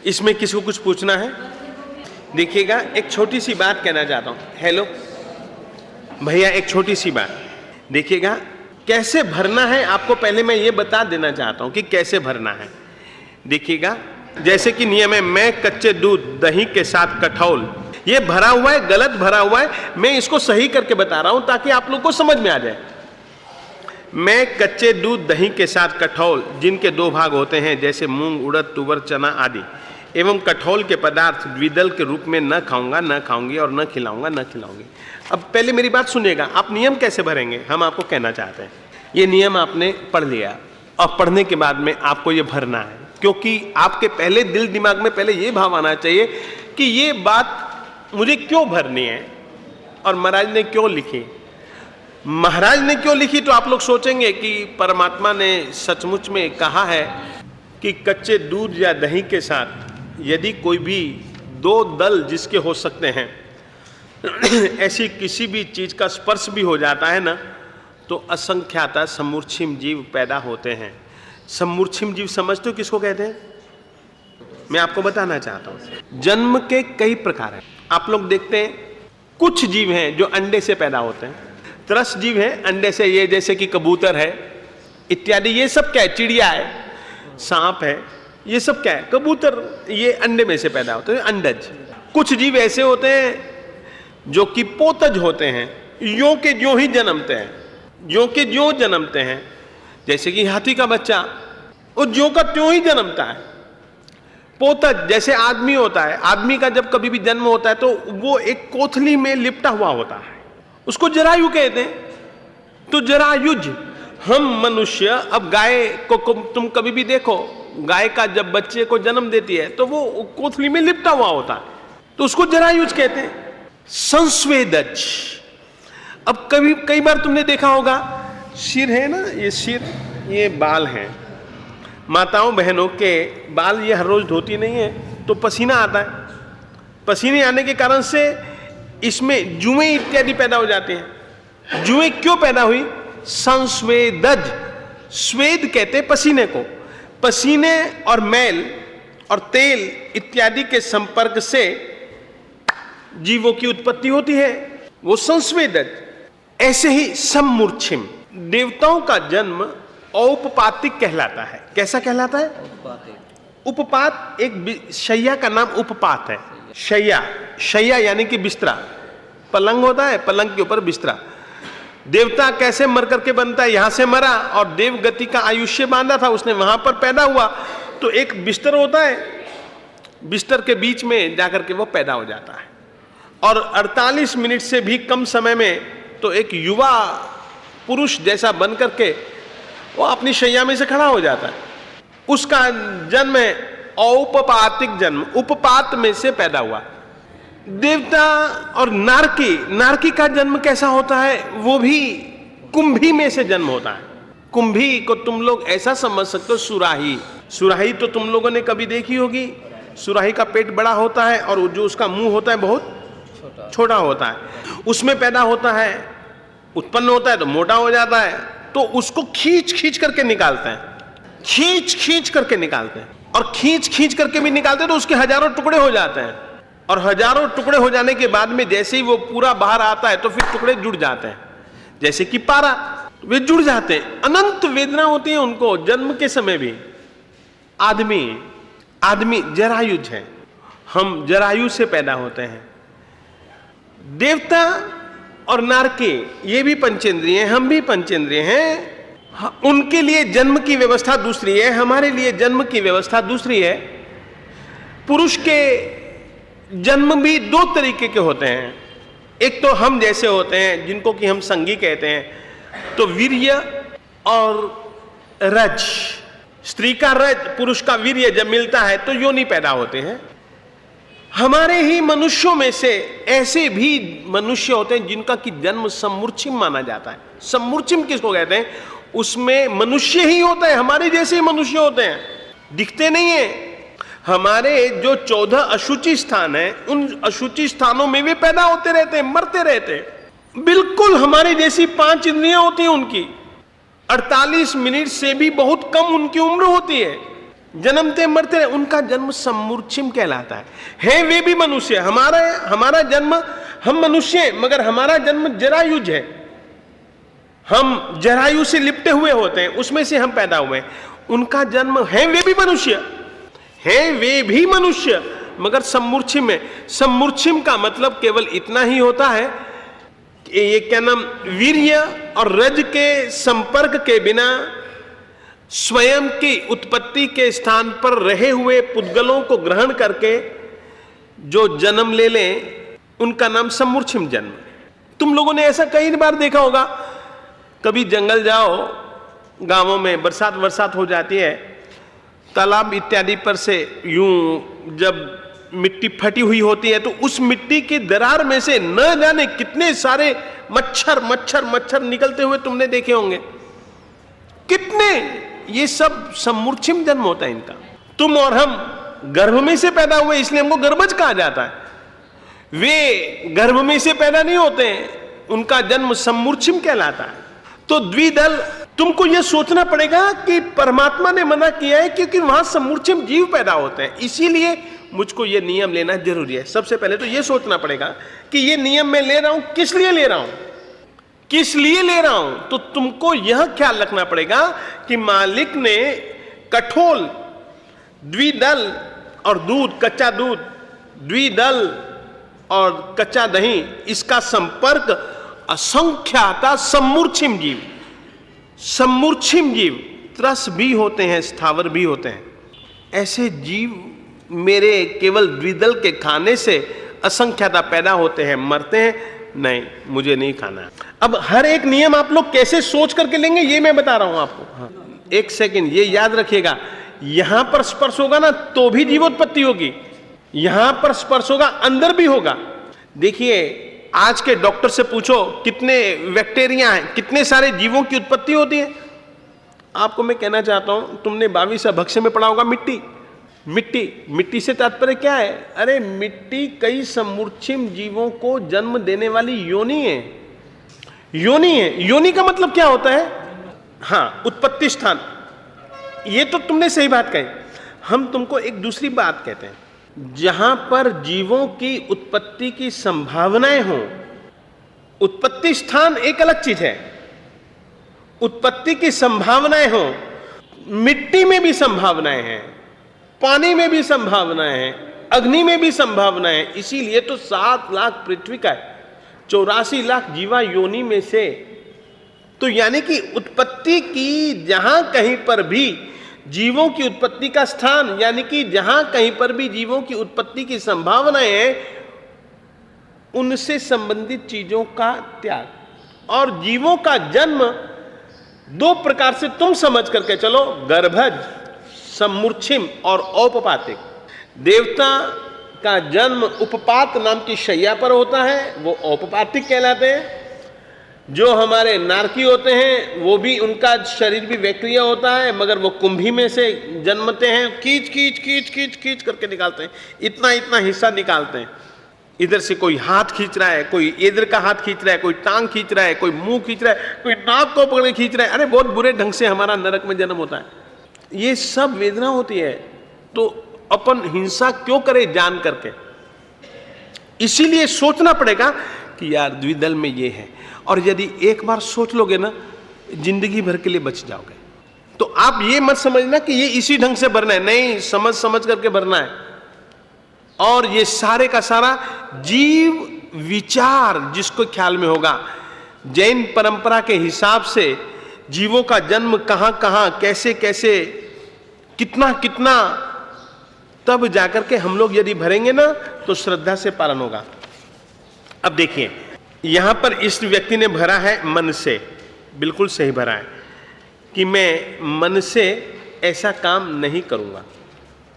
इसमें किसी को कुछ पूछना है? देखिएगा, एक छोटी सी बात कहना चाहता हूं। हेलो भैया, एक छोटी सी बात देखिएगा, कैसे भरना है आपको पहले मैं ये बता देना चाहता हूं कि कैसे भरना है। देखिएगा, जैसे कि नियम है, मैं कच्चे दूध दही के साथ कठौल, ये भरा हुआ है, गलत भरा हुआ है, मैं इसको सही करके बता रहा हूं ताकि आप लोग को समझ में आ जाए। मैं कच्चे दूध दही के साथ कठौल, जिनके दो भाग होते हैं जैसे मूंग उड़द तुवर चना आदि, एवं कठौल के पदार्थ द्विदल के रूप में न खाऊंगा, न खाऊंगी और न खिलाऊंगा, न खिलाऊंगी। अब पहले मेरी बात सुनिएगा, आप नियम कैसे भरेंगे हम आपको कहना चाहते हैं। ये नियम आपने पढ़ लिया और पढ़ने के बाद में आपको ये भरना है, क्योंकि आपके पहले दिल दिमाग में पहले ये भाव आना चाहिए कि ये बात मुझे क्यों भरनी है और महाराज ने क्यों लिखी। महाराज ने क्यों लिखी तो आप लोग सोचेंगे कि परमात्मा ने सचमुच में कहा है कि कच्चे दूध या दही के साथ यदि कोई भी दो दल जिसके हो सकते हैं ऐसी किसी भी चीज का स्पर्श भी हो जाता है ना, तो असंख्याता समूर्छिम जीव पैदा होते हैं। समूर्छिम जीव समझते हो किसको कहते हैं? मैं आपको बताना चाहता हूं। जन्म के कई प्रकार हैं। आप लोग देखते हैं कुछ जीव हैं जो अंडे से पैदा होते हैं, त्रस जीव है अंडे से, ये जैसे कि कबूतर है इत्यादि। ये सब क्या है? चिड़िया है, सांप है, ये सब क्या है? कबूतर, ये अंडे में से पैदा होते हैं, अंडज। कुछ जीव ऐसे होते हैं जो कि पोतज होते हैं, यों के ज्यों ही जन्मते हैं, ज्यों के ज्यों जन्मते हैं। जैसे कि हाथी का बच्चा वो ज्यों का त्यों ही जन्मता है। पोतज जैसे आदमी होता है, आदमी का जब कभी भी जन्म होता है तो वो एक कोथली में लिपटा हुआ होता है, उसको जरायु कहते हैं। तो जरायुज हम मनुष्य, अब गाय को तुम कभी भी देखो, गाय का जब बच्चे को जन्म देती है तो वो कोथली में लिपटा हुआ होता है, तो उसको जरायुज कहते हैं। संस्वेदज, अब कई बार तुमने देखा होगा, सिर है ना, ये सिर, ये बाल हैं, माताओं बहनों के बाल ये हर रोज धोती नहीं है तो पसीना आता है। पसीने आने के कारण से इसमें जुएं इत्यादि पैदा हो जाते हैं। जुएं क्यों पैदा हुई? संस्वेदज, स्वेद कहते पसीने को। पसीने और मैल और तेल इत्यादि के संपर्क से जीवों की उत्पत्ति होती है, वो संस्वेदज। ऐसे ही समूर्छिम, देवताओं का जन्म औपपातिक कहलाता है। कैसा कहलाता है? उपपात, एक शैया का नाम उपपात है। शैया, शैया यानी कि बिस्तरा, पलंग होता है, पलंग के ऊपर बिस्तरा। देवता कैसे मर करके बनता है? यहां से मरा और देव गति का आयुष्य बांधा था उसने, वहां पर पैदा हुआ, तो एक बिस्तर होता है, बिस्तर के बीच में जाकर के वो पैदा हो जाता है। और 48 मिनट से भी कम समय में तो एक युवा पुरुष जैसा बन करके वो अपनी शैया में से खड़ा हो जाता है। उसका जन्म है औपपातिक जन्म, उपपात में से पैदा हुआ। देवता और नारकी, नारकी का जन्म कैसा होता है? वो भी कुंभी में से जन्म होता है। कुंभी को तुम लोग ऐसा समझ सकते हो, सुराही। सुराही तो तुम लोगों ने कभी देखी होगी। सुराही का पेट बड़ा होता है और जो उसका मुंह होता है बहुत छोटा होता है, उसमें पैदा होता है, उत्पन्न होता है तो मोटा हो जाता है, तो उसको खींच खींच करके निकालते हैं, खींच खींच करके निकालते हैं, और खींच खींच करके भी निकालते हैं तो उसके हजारों टुकड़े हो जाते हैं। और हजारों टुकड़े हो जाने के बाद में जैसे ही वो पूरा बाहर आता है तो फिर टुकड़े जुड़ जाते हैं, जैसे कि पारा, वे जुड़ जाते हैं। अनंत वेदना होती है उनको जन्म के समय भी। आदमी जरायुज है, हम जरायु से पैदा होते हैं। देवता और नारके ये भी पंचेंद्रिय हैं, हम भी पंचेंद्रिय हैं। उनके लिए जन्म की व्यवस्था दूसरी है, हमारे लिए जन्म की व्यवस्था दूसरी है। पुरुष के जन्म भी दो तरीके के होते हैं। एक तो हम जैसे होते हैं जिनको कि हम संगी कहते हैं, तो वीर्य और रज, स्त्री का रज पुरुष का वीर्य जब मिलता है तो योनि पैदा होते हैं। हमारे ही मनुष्यों में से ऐसे भी मनुष्य होते हैं जिनका कि जन्म समूर्छिम माना जाता है। समूर्छिम किसको कहते हैं? उसमें मनुष्य ही होता है, हमारे जैसे ही मनुष्य होते हैं, दिखते नहीं है। हमारे जो 14 अशुचि स्थान है, उन अशुचि स्थानों में वे पैदा होते रहते हैं, मरते रहते हैं। बिल्कुल हमारी जैसी 5 इंद्रियां होती हैं उनकी। 48 मिनट से भी बहुत कम उनकी उम्र होती है। जन्मते मरते रहे, उनका जन्म सम्मूर्छिम कहलाता है वे भी मनुष्य। हमारा जन्म, हम मनुष्य हैं मगर हमारा जन्म जरायुज है, हम जरायु से लिपटे हुए होते हैं, उसमें से हम पैदा हुए हैं। उनका जन्म है वे भी मनुष्य, हैं वे भी मनुष्य मगर सम्मूर्छिम है। सम्मूर्छिम का मतलब केवल इतना ही होता है कि ये क्या नाम, वीर्य और रज के संपर्क के बिना स्वयं की उत्पत्ति के स्थान पर रहे हुए पुद्गलों को ग्रहण करके जो जन्म ले लें, उनका नाम सम्मूर्छिम जन्म। तुम लोगों ने ऐसा कई बार देखा होगा, कभी जंगल जाओ, गांवों में बरसात हो जाती है, तालाब इत्यादि पर से यूं जब मिट्टी फटी हुई होती है तो उस मिट्टी की दरार में से न जाने कितने सारे मच्छर निकलते हुए तुमने देखे होंगे। कितने, ये सब सम्मूर्छिम जन्म होता है इनका। तुम और हम गर्भ में से पैदा हुए, इसलिए हमको गर्भज कहा जाता है। वे गर्भ में से पैदा नहीं होते हैं, उनका जन्म सम्मूर्छिम कहलाता है। तो द्विदल, तुमको यह सोचना पड़ेगा कि परमात्मा ने मना किया है क्योंकि वहां सम्मूर्छिम जीव पैदा होते हैं, इसीलिए मुझको यह नियम लेना जरूरी है। सबसे पहले तो यह सोचना पड़ेगा कि यह नियम मैं ले रहा हूं, किस लिए ले रहा हूं, किस लिए ले रहा हूं। तो तुमको यह ख्याल रखना पड़ेगा कि मालिक ने कठोल, द्विदल और दूध, कच्चा दूध, द्विदल और कच्चा दही, इसका संपर्क असंख्याता सम्मूर्छिम जीव, सम्मूर्छिम जीव, त्रस भी होते हैं, स्थावर भी होते हैं। ऐसे जीव मेरे केवल द्विदल के खाने से असंख्याता पैदा होते हैं, मरते हैं नहीं, मुझे नहीं खाना है। अब हर एक नियम आप लोग कैसे सोच करके लेंगे ये मैं बता रहा हूं आपको। हाँ। एक सेकंड ये याद रखिएगा, यहां पर स्पर्श होगा ना तो भी जीवोत्पत्ति होगी, यहां पर स्पर्श होगा अंदर भी होगा। देखिए आज के डॉक्टर से पूछो कितने बैक्टीरिया हैं, कितने सारे जीवों की उत्पत्ति होती है। आपको मैं कहना चाहता हूं, तुमने 22 भक्ष्य में पढ़ा होगा मिट्टी। मिट्टी से तात्पर्य क्या है? अरे मिट्टी कई सम्मूर्छिम जीवों को जन्म देने वाली योनि है। योनि का मतलब क्या होता है? हाँ, उत्पत्ति स्थान। ये तो तुमने सही बात कही। हम तुमको एक दूसरी बात कहते हैं, जहां पर जीवों की उत्पत्ति की संभावनाएं हो, उत्पत्ति स्थान एक अलग चीज है, उत्पत्ति की संभावनाएं हो। मिट्टी में भी संभावनाएं हैं, पानी में भी संभावनाएं हैं, अग्नि में भी संभावनाएं हैं। इसीलिए तो 7 लाख पृथ्वी का है, 84 लाख जीवा योनि में से। तो यानी कि उत्पत्ति की जहां कहीं पर भी जीवों की उत्पत्ति का स्थान, यानी कि जहां कहीं पर भी जीवों की उत्पत्ति की संभावनाएं हैं, उनसे संबंधित चीजों का त्याग। और जीवों का जन्म 2 प्रकार से तुम समझ करके चलो, गर्भज, सम्मूर्छिम और औपपातिक। देवता का जन्म उपपात नाम की शैया पर होता है, वो औपपातिक कहलाते हैं। जो हमारे नारकी होते हैं वो भी, उनका शरीर भी वैक्रिया होता है, मगर वो कुंभी में से जन्मते हैं, खींच करके निकालते हैं, इतना हिस्सा निकालते हैं। इधर से कोई हाथ खींच रहा है, कोई इधर का हाथ खींच रहा है, कोई टांग खींच रहा है, कोई मुंह खींच रहा है, कोई नाक को पकड़े खींच रहा है। अरे बहुत बुरे ढंग से हमारा नरक में जन्म होता है। ये सब वेदना होती है, तो अपन हिंसा क्यों करे जान करके? इसीलिए सोचना पड़ेगा कि यार द्विदल में ये है, और यदि एक बार सोच लोगे ना, जिंदगी भर के लिए बच जाओगे। तो आप ये मत समझना कि ये इसी ढंग से भरना है, नहीं, समझ करके भरना है। और ये सारे का सारा जीव विचार जिसको ख्याल में होगा, जैन परंपरा के हिसाब से जीवों का जन्म कहां कहां, कैसे कैसे, कितना कितना, तब जाकर के हम लोग यदि भरेंगे ना तो श्रद्धा से पालन होगा। अब देखिए यहां पर इस व्यक्ति ने भरा है मन से, बिल्कुल सही भरा है कि मैं मन से ऐसा काम नहीं करूंगा,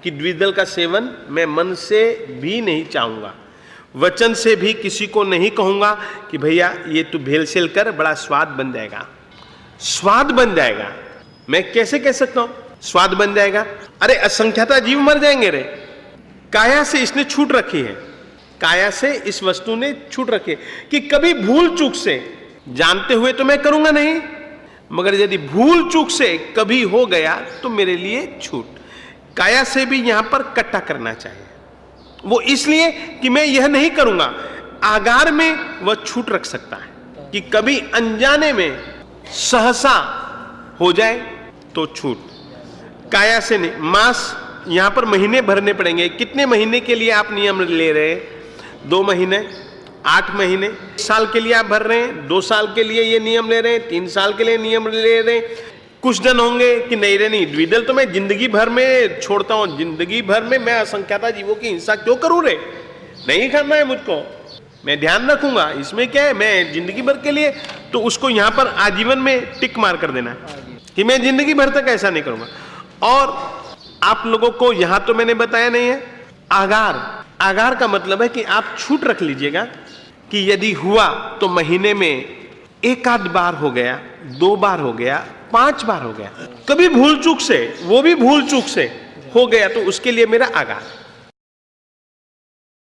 कि द्विदल का सेवन मैं मन से भी नहीं चाहूंगा, वचन से भी किसी को नहीं कहूंगा कि भैया ये तू भेलसेल कर, बड़ा स्वाद बन जाएगा। स्वाद बन जाएगा, मैं कैसे कह सकता हूं स्वाद बन जाएगा? अरे असंख्याता जीव मर जाएंगे रे। काया से इसने छूट रखी है, काया से इस वस्तु ने छूट रखी है कि कभी भूल चूक से, जानते हुए तो मैं करूंगा नहीं, मगर यदि भूल चूक से कभी हो गया तो मेरे लिए छूट। काया से भी यहां पर कट्टा करना चाहिए। वो इसलिए कि मैं यह नहीं करूंगा, आगार में वह छूट रख सकता है कि कभी अनजाने में सहसा हो जाए तो छूट। काया से नहीं, मास यहां पर महीने भरने पड़ेंगे। कितने महीने के लिए आप नियम ले रहे हैं? 2 महीने, 8 महीने, 1 साल के लिए आप भर रहे हैं, 2 साल के लिए ये नियम ले रहे हैं, 3 साल के लिए नियम ले रहे हैं। कुछ जन होंगे कि नहीं रे नहीं, द्विदल तो मैं जिंदगी भर में छोड़ता हूं, जिंदगी भर में मैं असंख्याता जीवों की हिंसा क्यों करूं रे, नहीं करना है मुझको, मैं ध्यान रखूंगा, इसमें क्या है, मैं जिंदगी भर के लिए। तो उसको यहां पर आजीवन में टिक मार कर देना है कि मैं जिंदगी भर तक ऐसा नहीं करूंगा। और आप लोगों को यहां तो मैंने बताया नहीं है, आगार, आगार का मतलब है कि आप छूट रख लीजिएगा कि यदि हुआ तो महीने में 1 आध बार हो गया, 2 बार हो गया, 5 बार हो गया, कभी भूल चूक से, वो भी भूल चूक से हो गया तो उसके लिए मेरा आगार।